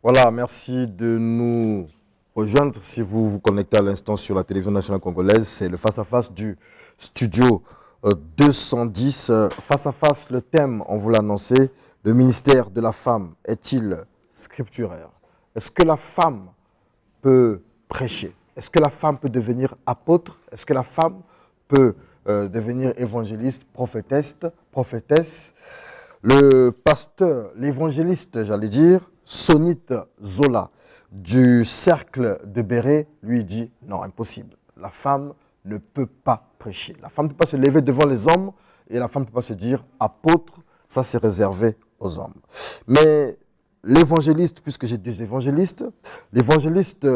Voilà, merci de nous rejoindre. Si vous vous connectez à l'instant sur la télévision nationale congolaise, c'est le face-à-face du studio 210. Face-à-face, le thème, on vous l'a annoncé, le ministère de la femme est-il scripturaire? Est-ce que la femme peut prêcher? Est-ce que la femme peut devenir apôtre? Est-ce que la femme peut devenir évangéliste, prophétesse? Le pasteur, l'évangéliste, j'allais dire, Sonit Zola, du cercle de Béret, lui dit non, impossible. La femme ne peut pas prêcher. La femme ne peut pas se lever devant les hommes et la femme ne peut pas se dire apôtre. Ça, c'est réservé aux hommes. Mais l'évangéliste, puisque j'ai deux évangélistes, l'évangéliste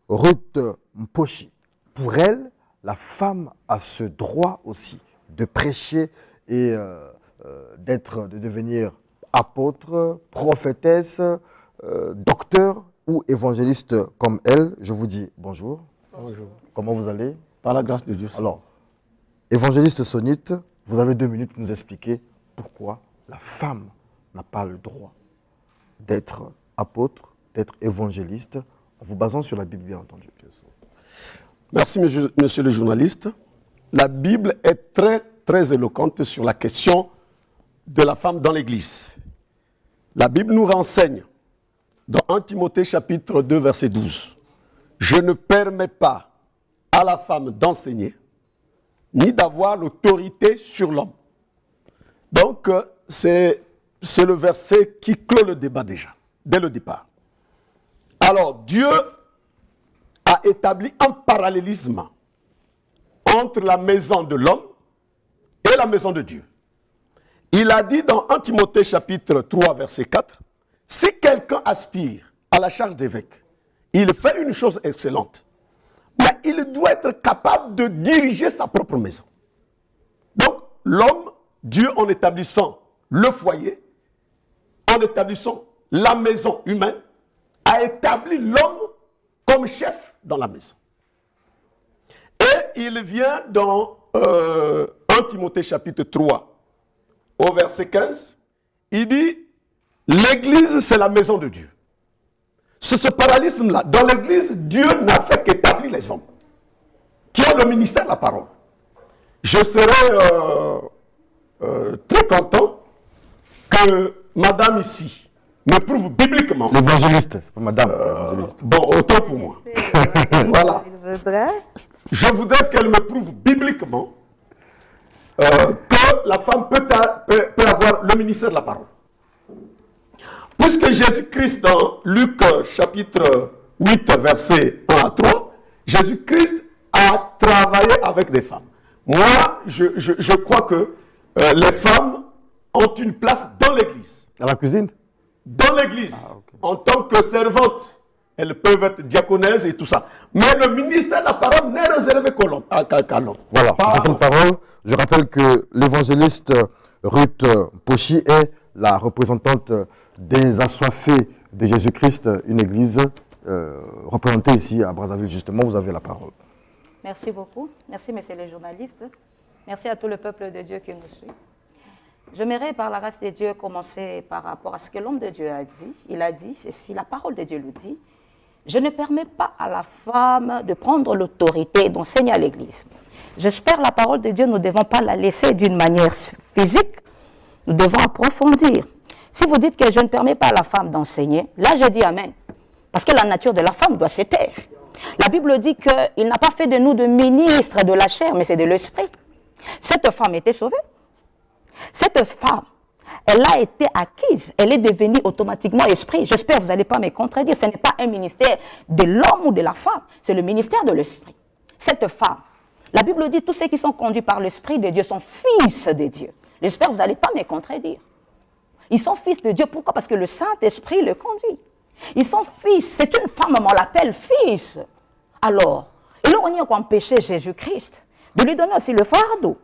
Ruth Mposhi, pour elle, la femme a ce droit aussi de prêcher et de devenir apôtre, prophétesse, docteur ou évangéliste comme elle. Je vous dis bonjour. Bonjour. Comment vous allez? Par la grâce de Dieu. Alors, évangéliste Sonit, vous avez 2 minutes pour nous expliquer pourquoi la femme n'a pas le droit d'être apôtre, d'être évangéliste, en vous basant sur la Bible, bien entendu. Merci, monsieur le journaliste. La Bible est très éloquente sur la question de la femme dans l'Église. La Bible nous renseigne dans 1 Timothée chapitre 2 verset 12. Je ne permets pas à la femme d'enseigner, ni d'avoir l'autorité sur l'homme. Donc, c'est le verset qui clôt le débat déjà, dès le départ. Alors, Dieu a établi un parallélisme entre la maison de l'homme et la maison de Dieu. Il a dit dans 1 Timothée chapitre 3 verset 4, si quelqu'un aspire à la charge d'évêque, il fait une chose excellente, mais il doit être capable de diriger sa propre maison. Donc, l'homme, Dieu en établissant le foyer, en établissant la maison humaine, a établi l'homme comme chef dans la maison. Et il vient dans 1 Timothée chapitre 3, au verset 15, il dit, l'église c'est la maison de Dieu. C'est ce parallélisme-là. Dans l'église, Dieu n'a fait qu'établir les hommes qui ont le ministère de la parole. Je serais très content que madame ici me prouve bibliquement. L'évangéliste, c'est pas madame. L'évangéliste. Bon, autant pour moi. Voilà. Je voudrais qu'elle me prouve bibliquement que la femme peut avoir le ministère de la parole. Puisque Jésus-Christ, dans Luc chapitre 8, verset 1 à 3, Jésus-Christ a travaillé avec des femmes. Moi, je crois que les femmes ont une place dans l'église. Dans la cuisine? Dans l'église, en tant que servantes. Elles peuvent être diaconesses et tout ça. Mais le ministère de la parole n'est réservé qu'à l'homme. Voilà, c'est une parole. Je rappelle que l'évangéliste Ruth Mposhi est la représentante des assoiffés de Jésus-Christ, une église représentée ici à Brazzaville. Justement, vous avez la parole. Merci beaucoup. Merci, messieurs les journalistes. Merci à tout le peuple de Dieu qui nous suit. J'aimerais, par la grâce de Dieu, commencer par rapport à ce que l'homme de Dieu a dit. Il a dit, ceci, la parole de Dieu le dit, je ne permets pas à la femme de prendre l'autorité d'enseigner à l'église. J'espère la parole de Dieu, nous ne devons pas la laisser d'une manière physique, nous devons approfondir. Si vous dites que je ne permets pas à la femme d'enseigner, là je dis amen. Parce que la nature de la femme doit se taire. La Bible dit qu'il n'a pas fait de nous de ministres de la chair, mais c'est de l'esprit. Cette femme était sauvée. Cette femme, elle a été acquise, elle est devenue automatiquement esprit. J'espère que vous n'allez pas me contredire. Ce n'est pas un ministère de l'homme ou de la femme, c'est le ministère de l'esprit. Cette femme, la Bible dit tous ceux qui sont conduits par l'esprit de Dieu sont fils de Dieu. J'espère que vous n'allez pas me contredire. Ils sont fils de Dieu. Pourquoi? Parce que le Saint-Esprit le conduit. Ils sont fils. C'est une femme, on l'appelle fils. Alors, et là, on y a empêché Jésus-Christ de lui donner aussi le fardeau,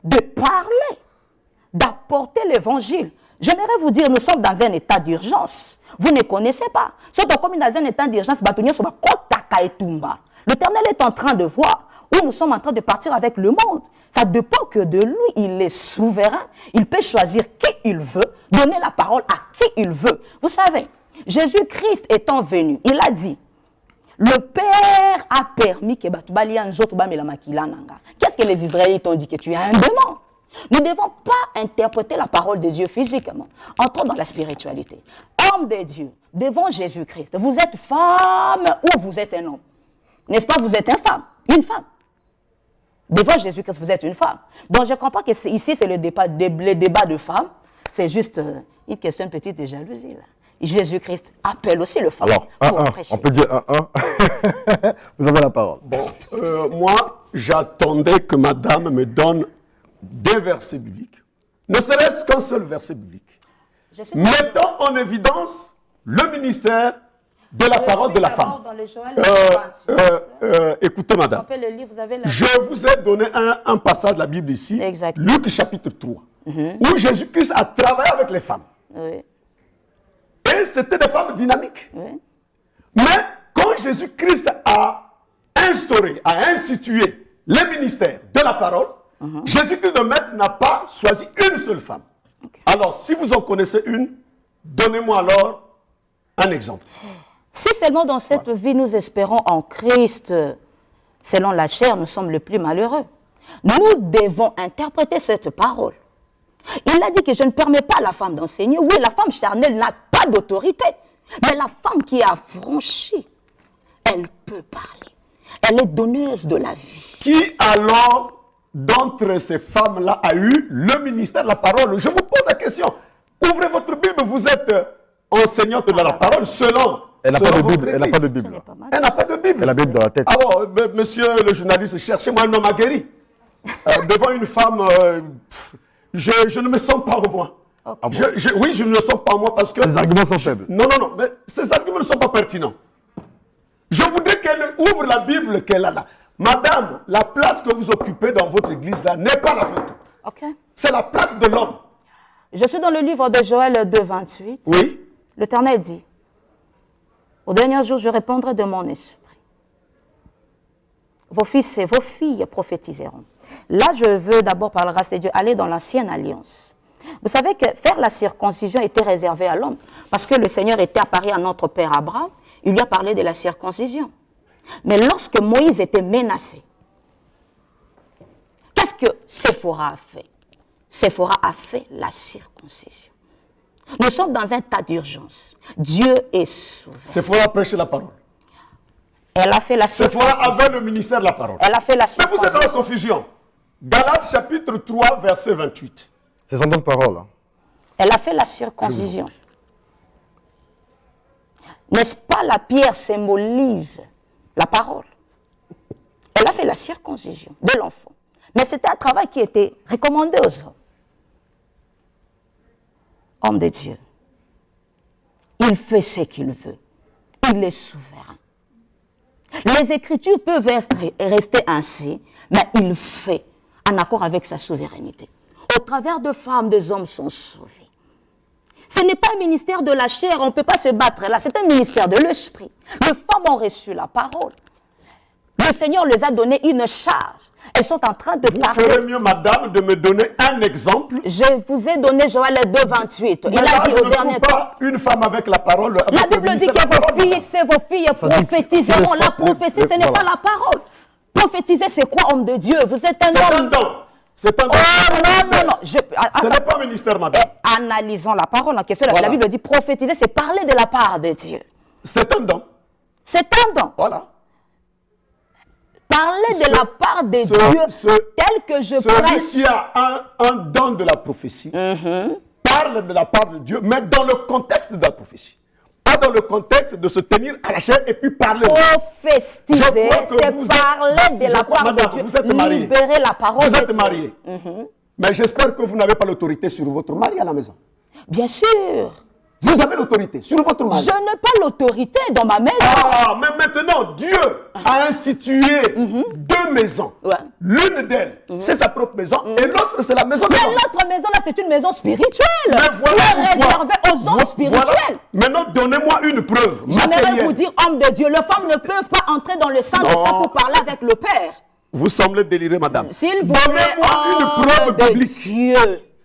de parler, d'apporter l'évangile. J'aimerais vous dire, nous sommes dans un état d'urgence. Vous ne connaissez pas. Surtout comme dans un état d'urgence, l'Éternel est en train de voir où nous sommes en train de partir avec le monde. Ça dépend que de lui, il est souverain. Il peut choisir qui il veut, donner la parole à qui il veut. Vous savez, Jésus-Christ étant venu, il a dit, le Père a permis que qu'est-ce que les Israélites ont dit? Que tu es un démon. Nous ne devons pas interpréter la parole de Dieu physiquement. Entrons dans la spiritualité. Homme de Dieu, devant Jésus-Christ, vous êtes femme ou vous êtes un homme? N'est-ce pas, vous êtes une femme. Devant Jésus-Christ, vous êtes une femme. Donc je comprends que ici, c'est le débat de femmes. C'est juste une question petite de jalousie. Là. Jésus-Christ appelle aussi le femme. Alors, on peut dire 1-1. Vous avez la parole. Bon, moi, j'attendais que madame me donne des versets bibliques. Ne serait-ce qu'un seul verset biblique. Mettons en évidence le ministère de la parole de la femme. Écoutez, madame. Je vous ai donné un passage de la Bible ici, Luc chapitre 3, où Jésus-Christ a travaillé avec les femmes. Oui. Et c'était des femmes dynamiques. Oui. Mais quand Jésus-Christ a institué le ministère de la parole, Jésus-Christ de Maître n'a pas choisi une seule femme. Okay. Alors, si vous en connaissez une, donnez-moi alors un exemple. Si seulement dans cette vie nous espérons en Christ, selon la chair, nous sommes les plus malheureux. Nous devons interpréter cette parole. Il a dit que je ne permets pas à la femme d'enseigner. Oui, la femme charnelle n'a pas d'autorité. Mais la femme qui est affranchie, elle peut parler. Elle est donneuse de la vie. Qui alors, d'entre ces femmes-là, a eu le ministère de la parole? Je vous pose la question. Ouvrez votre Bible, vous êtes enseignante de la parole selon... Elle n'a pas de Bible. Elle n'a pas de Bible. Elle n'a pas de Bible. Elle a la Bible dans la tête. Alors, monsieur le journaliste, cherchez-moi un homme aguerri. Devant une femme, je ne me sens pas en moi. Okay. Oui, je ne me sens pas en moi parce que... Ces arguments sont faibles. Non, mais ces arguments ne sont pas pertinents. Je voudrais qu'elle ouvre la Bible qu'elle a là. Madame, la place que vous occupez dans votre église là n'est pas la vôtre. Okay. C'est la place de l'homme. Je suis dans le livre de Joël 2,28. Oui. L'Éternel dit, au dernier jour, je répondrai de mon esprit. Vos fils et vos filles prophétiseront. Là, je veux d'abord, par la grâce de Dieu, aller dans l'ancienne alliance. Vous savez que faire la circoncision était réservé à l'homme. Parce que le Seigneur était apparu à notre père Abraham, il lui a parlé de la circoncision. Mais lorsque Moïse était menacé, qu'est-ce que Séphora a fait? Séphora a fait la circoncision. Nous sommes dans un tas d'urgence. Dieu est souverain. Séphora a prêché la parole. Elle a fait la circoncision. Séphora avait le ministère de la parole. Elle a fait la circoncision. Mais vous êtes dans la confusion. Galates chapitre 3, verset 28. C'est son don de parole. Hein. Elle a fait la circoncision. N'est-ce pas, la pierre symbolise la parole. Elle a fait la circoncision de l'enfant. Mais c'était un travail qui était recommandé aux hommes. Homme de Dieu, il fait ce qu'il veut. Il est souverain. Les Écritures peuvent rester ainsi, mais il fait en accord avec sa souveraineté. Au travers de femmes, des hommes sont sauvés. Ce n'est pas un ministère de la chair, on ne peut pas se battre là, c'est un ministère de l'esprit. Les femmes ont reçu la parole. Le Seigneur les a donné une charge. Elles sont en train de parler. Vous ferez mieux, madame, de me donner un exemple. Je vous ai donné Joël 2,28. Il a dit au dernier temps. Pas une femme avec la parole. La Bible dit que vos filles prophétiseront. La prophétie, ce n'est pas la parole. Prophétiser, c'est quoi, homme de Dieu? Vous êtes un homme. C'est un don. Non. Ce n'est pas un ministère, madame. Analysons la parole en question. Voilà. La Bible dit prophétiser, c'est parler de la part de Dieu. C'est un don. C'est un don. Voilà. Parler de la part de Dieu tel que je prêche. Celui qui a un don de la prophétie parle de la part de Dieu, mais dans le contexte de la prophétie. Pas dans le contexte de se tenir à la chair et puis parler. Prophétiser, c'est parler de la part de Dieu. Vous êtes marié. Libérer la parole de Dieu. Vous êtes marié. Mais j'espère que vous n'avez pas l'autorité sur votre mari à la maison. Bien sûr. Vous avez l'autorité sur votre mari. Je n'ai pas l'autorité dans ma maison. Ah, mais maintenant, Dieu a institué deux maisons. Ouais. L'une d'elles, c'est sa propre maison, et l'autre, c'est la maison de l'homme. Mais l'autre maison, là, c'est une maison spirituelle. Mais voilà réservée aux hommes spirituels. Voilà. Maintenant, donnez-moi une preuve. J'aimerais vous dire, homme de Dieu, les femmes ne peuvent pas entrer dans le sein de ça pour parler avec le Père. Vous semblez délirer, madame. S'il vous plaît, donnez-moi une preuve biblique.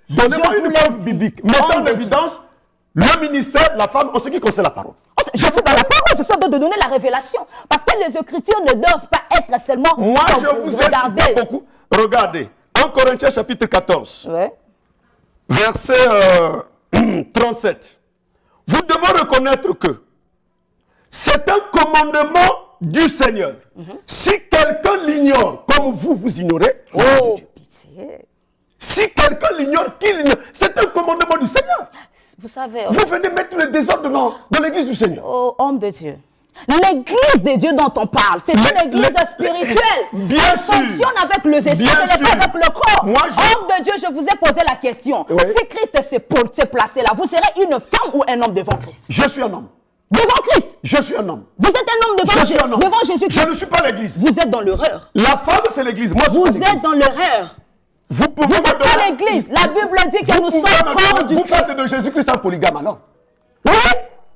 Donnez-moi une preuve biblique. Mettons en évidence le ministère, la femme, en ce qui concerne la parole. Je suis dans la parole, je suis en train de donner la révélation. Parce que les Écritures ne doivent pas être seulement... Moi, je vous ai cité beaucoup. Regardez, 1 Corinthiens chapitre 14, Ouais. verset 37. Vous devez reconnaître que c'est un commandement du Seigneur. Si quelqu'un l'ignore, comme vous ignorez, Oh, pitié. si quelqu'un l'ignore, qu'il l'ignore. C'est un commandement du Seigneur. Vous savez, Vous venez mettre le désordre dans l'église du Seigneur. oh, homme de Dieu, l'église de Dieu dont on parle, c'est une église spirituelle. Bien Elle sûr. fonctionne avec les esprits, Bien ce n'est sûr. pas avec le corps. Moi, Homme de Dieu, je vous ai posé la question. Oui. Si Christ s'est placé là, vous serez une femme ou un homme devant Christ? Je suis un homme. Devant Christ. Je suis un homme. Vous êtes un homme devant, Je suis un homme. devant Jésus-Christ. Je ne suis pas l'église. Vous êtes dans l'erreur. La femme, c'est l'église. Moi, je suis Vous pas l'église. êtes dans l'erreur. Vous pouvez Vous me n'êtes pas donner- l'église. La Bible dit que nous Vous pouvez sommes me corps donner- du Vous Christ. faites de Jésus-Christ un polygame alors. Oui.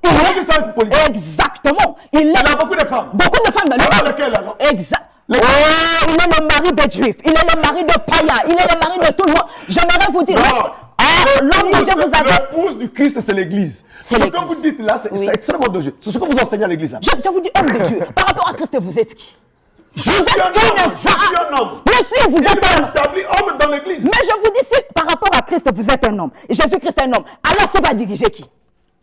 Vous voyez ça, un polygame. Exactement. Il Il est y a beaucoup de femmes. beaucoup de femmes dans le Alors, lequel alors? Exact. Oh, il est le mari des Juifs, il est le mari de païens, il est le mari de tout le monde. J'aimerais vous dire, Non. l'homme de Dieu vous avez... L'épouse du Christ, c'est l'église. C'est Ce que l'église. vous dites là, c'est Oui. c'est extrêmement dangereux. C'est ce que vous enseignez à l'église là. Je vous dis, homme de Dieu, par rapport à Christ, vous êtes qui? Je suis un homme. Je suis un homme. Monsieur, vous Il êtes un homme. est établi homme dans l'église. Mais je vous dis, si par rapport à Christ, vous êtes un homme, et Jésus-Christ est un homme, alors qui va diriger qui?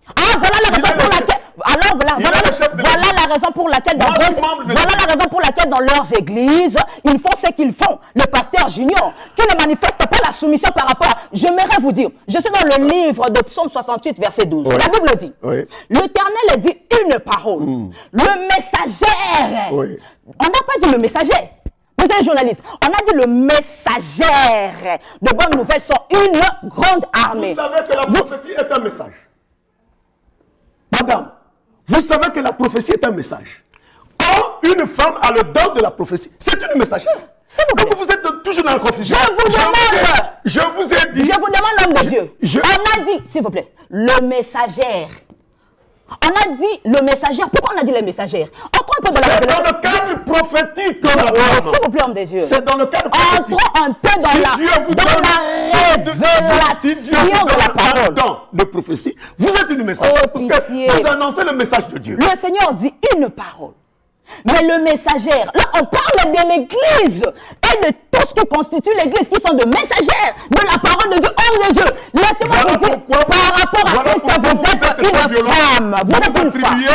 Ah, voilà la Il raison est le pour chef. laquelle... Alors, voilà, Il voilà, est le chef de voilà l'église. la raison pour laquelle dans Moi, je leurs- suis membre de voilà l'église. la raison pour laquelle dans leurs églises, ils font ce qu'ils font. Le pasteur Junior, qui ne manifeste pas la soumission par rapport à... J'aimerais vous dire, je suis dans le livre de Psaume 68, verset 12. Oui. La Bible dit, Oui. l'Éternel dit une parole. Le messager. Oui. On n'a pas dit le messager. Vous êtes journaliste. On a dit le messager. De bonnes nouvelles sont une grande armée. Vous savez que la prophétie est un message. Madame, vous savez que la prophétie est un message. Quand une femme a le don de la prophétie, c'est une messagère. S'il vous plaît. Donc vous êtes toujours dans la confusion. Je vous demande. Je vous ai dit. Je vous demande, l'homme de Dieu. je- On a dit, s'il vous plaît, le messager. On a dit le messager. Pourquoi on a dit les messagères? Entrons un peu dans la C'est dans révélation. le cadre prophétique que la S'il vous plaît, homme des yeux. C'est dans le cadre prophétique. Entrons un peu dans Si la, Dieu vous dans donne, la si Dieu révélation vous de la donne parole. un don de prophétie, vous êtes une message. Oh, parce pitié. que vous annoncez le message de Dieu. Le Seigneur dit une parole. Mais le messager, là on parle de l'église et de tout ce qui constitue l'église, qui sont de messagères de la parole de Dieu, homme de Dieu. Laissez-moi Voilà vous dire, pourquoi- par rapport à voilà Christ, pourquoi vous êtes très une violent. femme. Vous êtes une femme. attribuez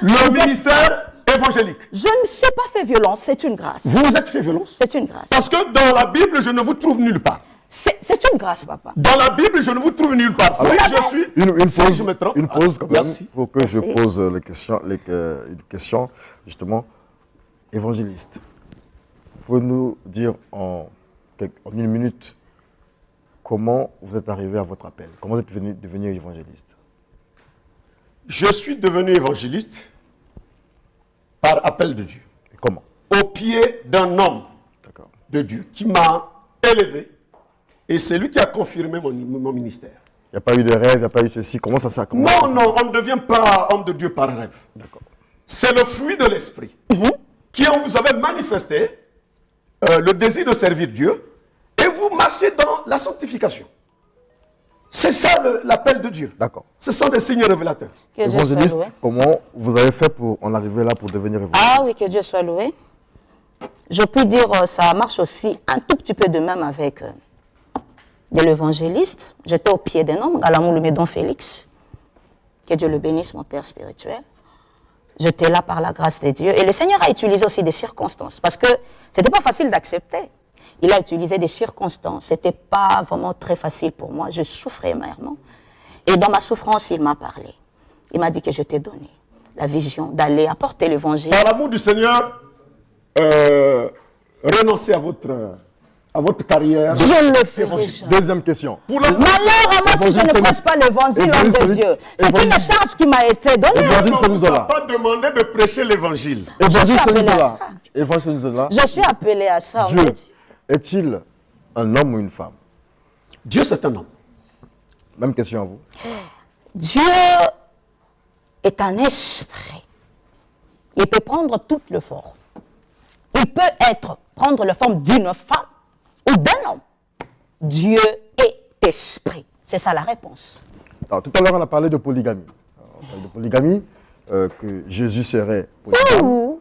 le Vous êtes- ministère évangélique. Je ne suis pas fait violence, c'est une grâce. Vous vous êtes fait violence. C'est une grâce. Parce que dans la Bible, je ne vous trouve nulle part. C'est une grâce, papa. Dans la Bible, je ne vous trouve nulle part. Si je suis... Une si pause, je me trompe- une pause quand même, Merci. pour que je Merci. pose une question, justement. Évangéliste, pouvez-nous dire en une minute comment vous êtes arrivé à votre appel? Comment vous êtes devenu évangéliste? Je suis devenu évangéliste par appel de Dieu. Et comment? Au pied d'un homme D'accord. de Dieu qui m'a élevé. Et c'est lui qui a confirmé mon ministère. Il n'y a pas eu de rêve, il n'y a pas eu ceci. Comment ça s'est commencé? Non, on ne devient pas homme de Dieu par rêve. D'accord. C'est le fruit de l'esprit qui en vous avez manifesté le désir de servir Dieu et vous marchez dans la sanctification. C'est ça l'appel de Dieu. D'accord. Ce sont des signes révélateurs. Que Dieu soit Évangéliste, loué. comment vous avez fait pour en arriver là pour devenir évangéliste? Ah oui, que Dieu soit loué. Je puis dire, ça marche aussi un tout petit peu de même avec de l'évangéliste. J'étais au pied d'un homme, Galamou le Médon Félix. Que Dieu le bénisse, mon père spirituel. J'étais là par la grâce de Dieu. Et le Seigneur a utilisé aussi des circonstances. Parce que ce n'était pas facile d'accepter. Il a utilisé des circonstances. Ce n'était pas vraiment très facile pour moi. Je souffrais amèrement. Et dans ma souffrance, il m'a parlé. Il m'a dit que je t'ai donné la vision d'aller apporter l'évangile. Par l'amour du Seigneur, renoncez à votre carrière. Je le ferai jamais. Deuxième question. Pour la Malheur à moi si je ne prêche pas l'évangile, homme de Dieu. C'est une charge qui m'a été donnée. Évangile, on ne vous a Zola. pas demandé de prêcher l'évangile. Évangile appelé à Zola. ça. Évangile Zola. Je suis appelé à ça, homme Dieu de Dieu. est-il un homme ou une femme? Dieu, c'est un homme. Même question à vous. Dieu est un esprit. Il peut prendre toutes les formes. Il peut prendre la forme d'une femme ou d'un homme. Dieu est esprit. C'est ça la réponse. Alors, tout à l'heure, on a parlé de polygamie. On a parlé de polygamie, que Jésus serait polygame.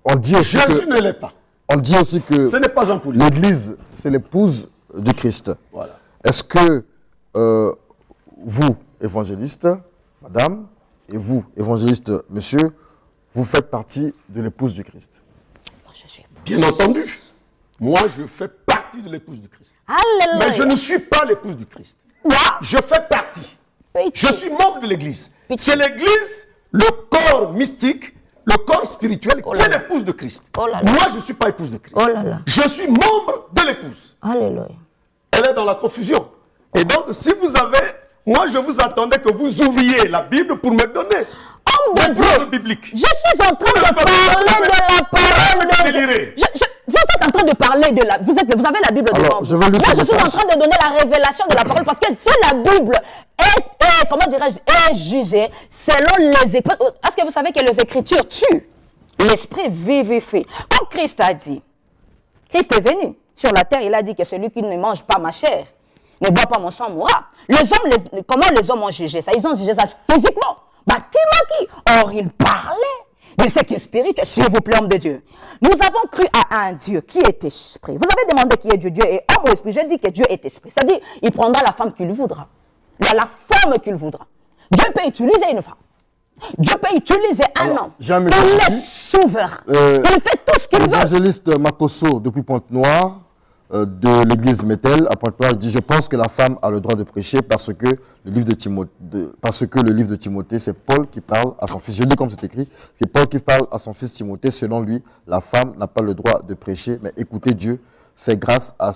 On dit aussi Jésus que, ne l'est pas. on dit aussi que Ce n'est pas un polygame. l'Église, c'est l'épouse du Christ. Voilà. Est-ce que vous, évangéliste, madame, et vous, évangéliste, monsieur, vous faites partie de l'épouse du Christ? Bien entendu. Moi, je fais partie de l'épouse du Christ. Alléluia. Mais je ne suis pas l'épouse du Christ. Je fais partie. Je suis membre de l'Église. C'est l'Église, le corps mystique, le corps spirituel qui est l'épouse de Christ. Moi, je ne suis pas épouse de Christ. Je suis membre de l'épouse. Alléluia. Elle est dans la confusion. Et donc, si vous avez... Moi, je vous attendais que vous ouvriez la Bible pour me donner Homme de des Dieu, preuves bibliques. je suis en train de parler de la parole de Dieu. Vous êtes en train de parler de la... Vous avez la Bible devant vous. je vais lire Moi, ce je suis en message. train de donner la révélation de la parole parce que si la Bible comment dirais-je, est jugée selon les Écritures... Est-ce que vous savez que les Écritures tuent? L'Esprit vivifie. Comme Christ a dit, Christ est venu sur la terre, il a dit que celui qui ne mange pas ma chair, ne boit pas mon sang mourra. Les hommes, comment les hommes ont jugé ça? Ils ont jugé ça physiquement. Or, il parlait de ce qui est spirituel. S'il vous plaît, homme de Dieu. Nous avons cru à un Dieu qui est esprit. Vous avez demandé qui est Dieu. Dieu est homme ou esprit. Je dis que Dieu est esprit. C'est-à-dire, il prendra la femme qu'il voudra. La forme qu'il voudra. Dieu peut utiliser une femme. Dieu peut utiliser un homme. jamais Il est souverain. Il fait tout ce qu'il veut. L'évangéliste Makosso, depuis Pointe-Noire, de l'église Methel, à Pointe-Noire, dit: je pense que la femme a le droit de prêcher parce que le livre de Timothée, c'est Paul qui parle à son fils. Je lis comme c'est écrit, c'est Paul qui parle à son fils Timothée. Selon lui, la femme n'a pas le droit de prêcher, mais écoutez, Dieu fait grâce à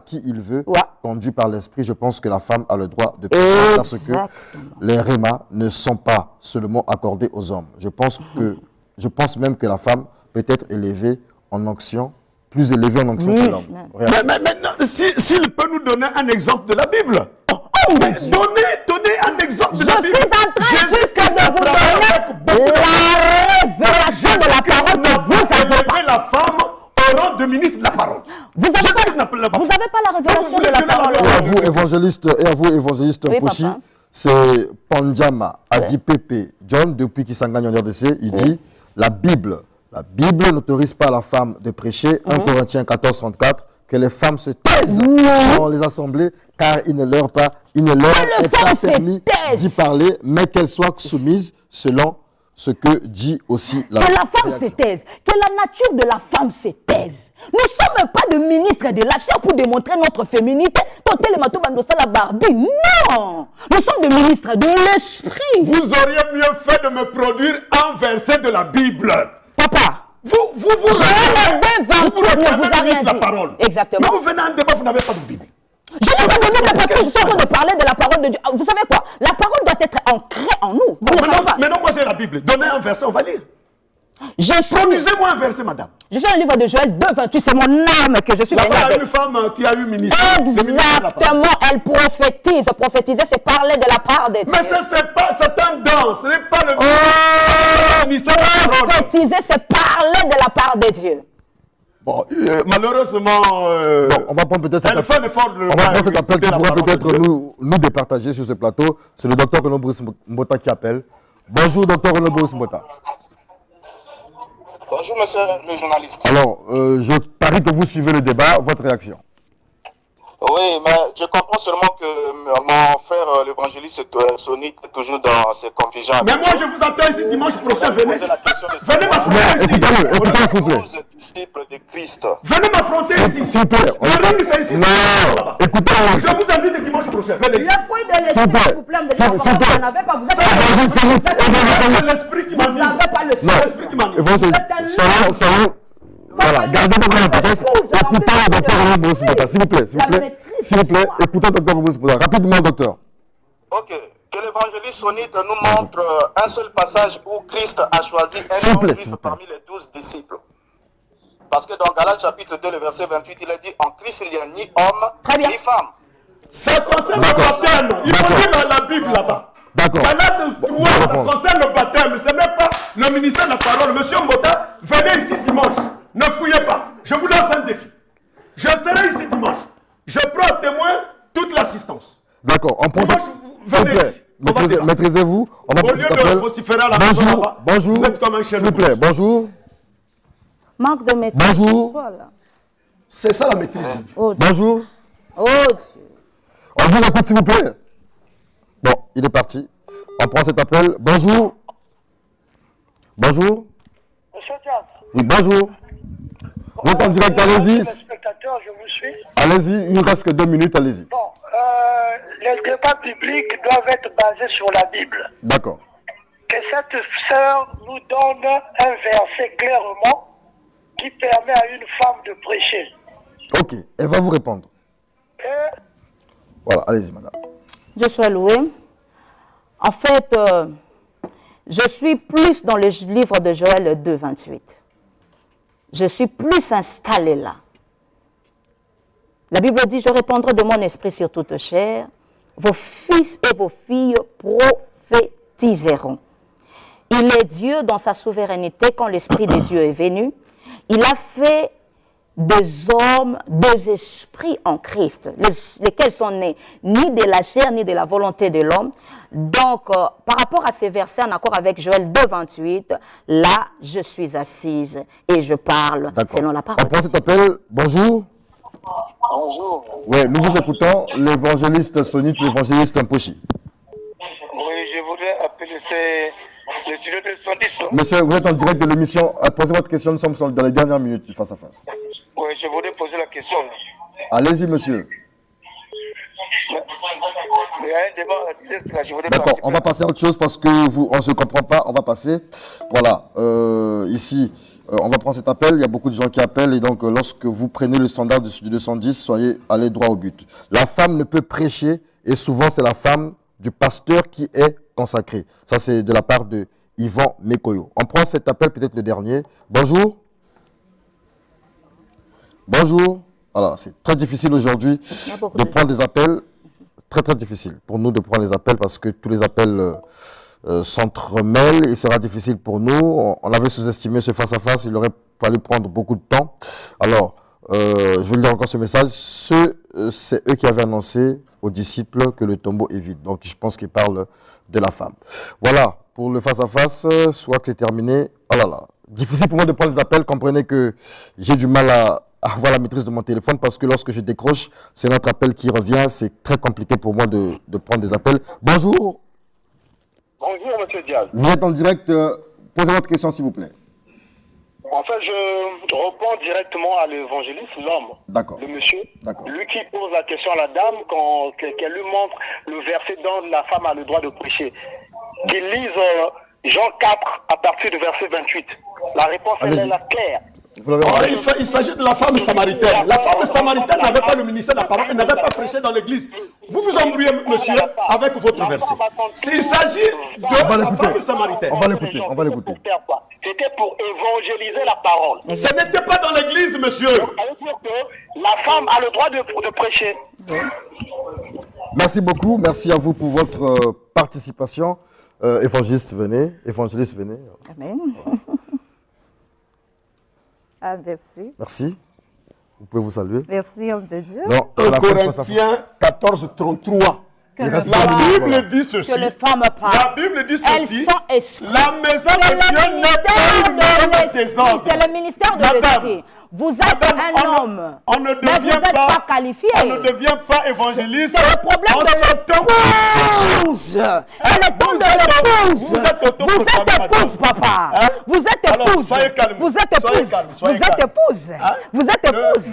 qui il veut, conduit par l'esprit. Je pense que la femme a le droit de prêcher parce que les rémas ne sont pas seulement accordés aux hommes. Je pense même que la femme peut être élevée en onction, plus élevé en onction que l'homme. Mais s'il peut nous donner un exemple de la Bible. Donnez un exemple de la Bible. Je suis en train juste de vous donner la révélation de la parole que vous avez. La femme au rang de ministre de la parole. Vous n'avez pas la révélation de la parole. Et à vous, évangéliste Mposhi, papa. c'est Panjama, Adi Pepe, John, depuis qu'il s'engage en RDC, il dit: la Bible n'autorise pas la femme de prêcher. 1 Corinthiens 14, 34, que les femmes se taisent dans les assemblées, car il ne leur est pas permis d'y parler, mais qu'elles soient soumises selon ce que dit aussi la Que la femme se taise, que la nature de la femme se taise. Nous ne sommes pas de ministres de la chair pour démontrer notre féminité. Non, nous sommes des ministres de l'esprit. Vous auriez mieux fait de me produire un verset de la Bible. Papa, Vous ne vous a rien la dit. parole. Exactement. Mais vous venez à un débat, vous n'avez pas de Bible. Je n'ai pas venu parce que je suis en train de parler de la parole de Dieu. Vous savez quoi? La parole doit être ancrée en nous. Vous ne le savez pas. Maintenant, moi j'ai la Bible. Donnez un verset, on va lire. Produisez-moi un verset, madame. Je suis dans le livre de Joël 2, 28. C'est mon âme que je suis venue Il y a avec. une femme qui a eu ministère. Exactement, elle prophétise. Prophétiser, c'est parler de la part de Dieu. Mais ça, c'est un don. Ce n'est pas le ministère. Prophétiser, c'est parler de la part de Dieu. Bon, malheureusement, on va prendre peut-être elle fait l'effort de... On va prendre cet appel qui pourrait peut-être nous départager sur ce plateau. C'est le docteur Renaud Brice Mbota qui appelle. Bonjour, docteur Renaud Brice Mbota. Bonjour, monsieur le journaliste. Alors, je parie que vous suivez le débat. Votre réaction? Oui, mais je comprends seulement que mon frère, l'évangéliste Sonic, est toujours dans ses confusions. Mais moi, je vous attends ici dimanche prochain. Venez m'affronter ici. Écoutez, s'il vous plaît. Disciples de Christ. Venez m'affronter ici. S'il vous plaît. Le ring, c'est ici. Non, écoutez. Je vous invite dimanche prochain. Venez ici. Le fruit de l'esprit, vous plaît, vous n'avez pas. Vous C'est l'esprit qui m'a mis. C'est l'esprit qui m'a mis. Voilà, gardez votre patience. Écoutez le docteur Renaud Brice Mbota, s'il vous plaît. S'il vous plaît, écoutez le docteur Brice Mbota. Rapidement, docteur. Ok. Que l'évangéliste Sonite nous montre un seul passage où Christ a choisi un homme juif parmi les 12 disciples. Parce que dans Galates chapitre 2, le verset 28, il a dit: en Christ, il n'y a ni homme ni femme. Ça concerne le baptême. Il faut lire la Bible là-bas. D'accord. Galates 3, ça concerne le baptême. Ce n'est pas le ministère de la parole. Monsieur Mbota, venez ici dimanche. Ne fouillez pas. Je vous lance un défi. Je serai ici dimanche. Je prends à témoin toute l'assistance. D'accord, on prend Moi, ça. S'il vous venez plaît, ici. On va débattre. maîtrisez-vous. On va Au prendre lieu cet de appel. vociférer à la maison Bonjour, là-bas, bonjour. vous êtes comme un chien S'il vous de plaît, course. bonjour. Manque de maîtrise. Bonjour. Voilà. C'est ça la maîtrise. Oh, Dieu. Bonjour. Oh, Dieu. On vous écoute, s'il vous plaît. Bon, il est parti. On prend cet appel. Bonjour. Bonjour. Monsieur Diaz. Oui, bonjour. Vous êtes en direct, allez-y. Spectateur, je vous suis. Allez-y, il ne reste que 2 minutes, allez-y. Bon, les débats publics doivent être basés sur la Bible. D'accord. Que cette sœur nous donne un verset clairement qui permet à une femme de prêcher. Ok, elle va vous répondre. Et Voilà, allez-y, madame. Dieu soit loué. En fait, je suis plus dans le livre de Joël 2, 28. Je suis plus installé là. La Bible dit, je répandrai de mon esprit sur toute chair. Vos fils et vos filles prophétiseront. Il est Dieu dans sa souveraineté quand l'Esprit de Dieu est venu. Il a fait des hommes, des esprits en Christ, lesquels sont nés ni de la chair ni de la volonté de l'homme. Donc, par rapport à ces versets en accord avec Joël 2, 28, là, je suis assise et je parle selon la parole. On prend cet appel. Bonjour. Bonjour. Oui, nous vous écoutons. L'évangéliste Sonic, l'évangéliste Mpochi. Oui, je voudrais appeler le studio de 110. Monsieur, vous êtes en direct de l'émission. Posez votre question, nous sommes dans les dernières minutes du face-à-face. Oui, je voudrais poser la question. Allez-y, monsieur. Il y a un débat en direct là, je voudrais D'accord, on va passer à autre chose parce que on ne se comprend pas, on va passer. Voilà, ici, on va prendre cet appel, il y a beaucoup de gens qui appellent et donc lorsque vous prenez le standard du 210, soyez allés droit au but. La femme ne peut prêcher et souvent c'est la femme du pasteur qui est consacrée. Ça c'est de la part de Yvan Mekoyo. On prend cet appel, peut-être le dernier. Bonjour. Bonjour. Alors, c'est très difficile aujourd'hui de prendre des appels. Très, très difficile pour nous de prendre les appels parce que tous les appels s'entremêlent. Il sera difficile pour nous. On avait sous-estimé ce face-à-face. Il aurait fallu prendre beaucoup de temps. Alors, je vais lire encore ce message. C'est eux qui avaient annoncé aux disciples que le tombeau est vide. Donc, je pense qu'ils parlent de la femme. Voilà, pour le face-à-face, soit que c'est terminé. Oh là là, difficile pour moi de prendre les appels. Comprenez que j'ai du mal à avoir la maîtrise de mon téléphone parce que lorsque je décroche, c'est notre appel qui revient. C'est très compliqué pour moi de prendre des appels. Bonjour. bonjour, monsieur Diaz. Vous êtes en direct. Posez votre question, s'il vous plaît. En fait, je réponds directement à l'évangéliste, l'homme, D'accord. le monsieur. D'accord. Lui qui pose la question à la dame qu'elle lui montre le verset dont la femme a le droit de prêcher. Qu'il lise Jean 4 à partir du verset 28. La réponse, elle est là claire. Vous l'avez entendu. Il s'agit de la femme samaritaine. La femme samaritaine n'avait pas le ministère de la parole, elle n'avait pas prêché dans l'église. Vous vous embrouillez, monsieur, avec votre verset. S'il s'agit de la femme samaritaine. On va l'écouter, on va l'écouter. C'était pour évangéliser la parole. Ce n'était pas dans l'église, monsieur. Ça veut dire que la femme a le droit de prêcher. Merci beaucoup. Merci à vous pour votre participation. Évangéliste, venez. Évangéliste, venez. Amen. Ah, merci. Merci. Vous pouvez vous saluer. Merci, homme de Dieu. Non, c'est la fin, face à face. Corinthiens 14, 33. Il reste La pas de minutes, voilà. Bible dit ceci. Que les femmes parlent. La Bible dit Elles ceci. sont esprits. La maison C'est de Dieu le n'est pas une maison de ministère de désordre. l'esprit. C'est le ministère de Madame, l'esprit. Vous êtes Madame, un homme. On ne mais vous devient n'êtes pas qualifié. On ne devient pas évangéliste. C'est le problème de l'épouse. C'est le temps de l'épouse. Vous êtes épouse, papa. Hein? Vous êtes Alors, épouse. soyez calme. Vous êtes Soyez épouse. calme, Vous soyez êtes calme. épouse. Hein? Vous êtes épouse.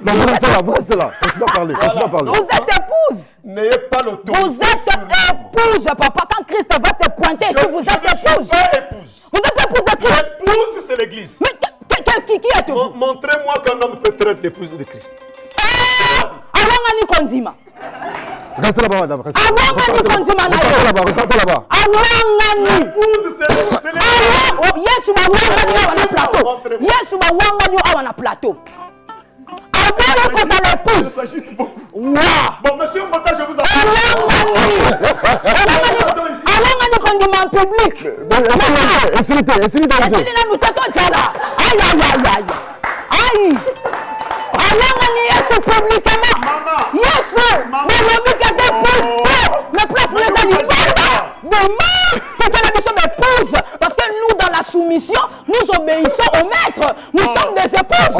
Non, vous restez là, vous restez là. Continuez à parler, continuez à parler. Vous êtes épouse. N'ayez pas l'autorité. Vous êtes épouse, papa. Quand Christ va se pointer, si vous êtes Je ne épouse. suis pas épouse. Vous êtes épouse de Christ. L'épouse, c'est l'église. Mais qui êtes-vous? Montrez-moi qu'un homme peut être l'épouse de Christ. Awangani kondima. Restez là-bas, madame. Restez Awangani kondima na Repartez yo. là-bas, repartez là-bas. Awangani. L'épouse, c'est l'église. Yesu awangani awa na plateau. Yesu awangani awa na plateau. Awangani koza Il l'épouse. s'agit beaucoup. Wow. Bon, monsieur Mbota, je vous appelle. Awangani kondima en public. Essayez d'arrêter. Asili na mtoto jala. Aïe aïe aïe aïe. Aïe. Awangani Yesu publiquement. Maman. Yesu. Maman. Mais le Me place les animaux. Demain, que la mission m'épouse. Parce que nous, dans la soumission, nous obéissons au maître. Nous sommes des épouses.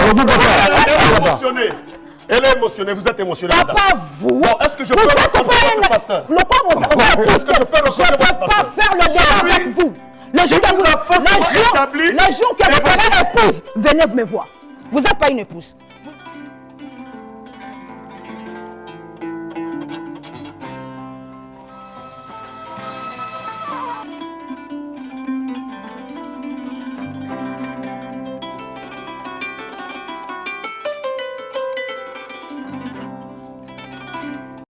Elle est émotionnée, vous êtes émotionnée. Papa, vous. Bon, est-ce que je peux reprendre votre pasteur? Est-ce que je peux reprendre votre pasteur? Je ne peux pas faire le débat avec vous. Le jour que vous ferez épouse, venez me voir. Vous n'êtes pas une épouse.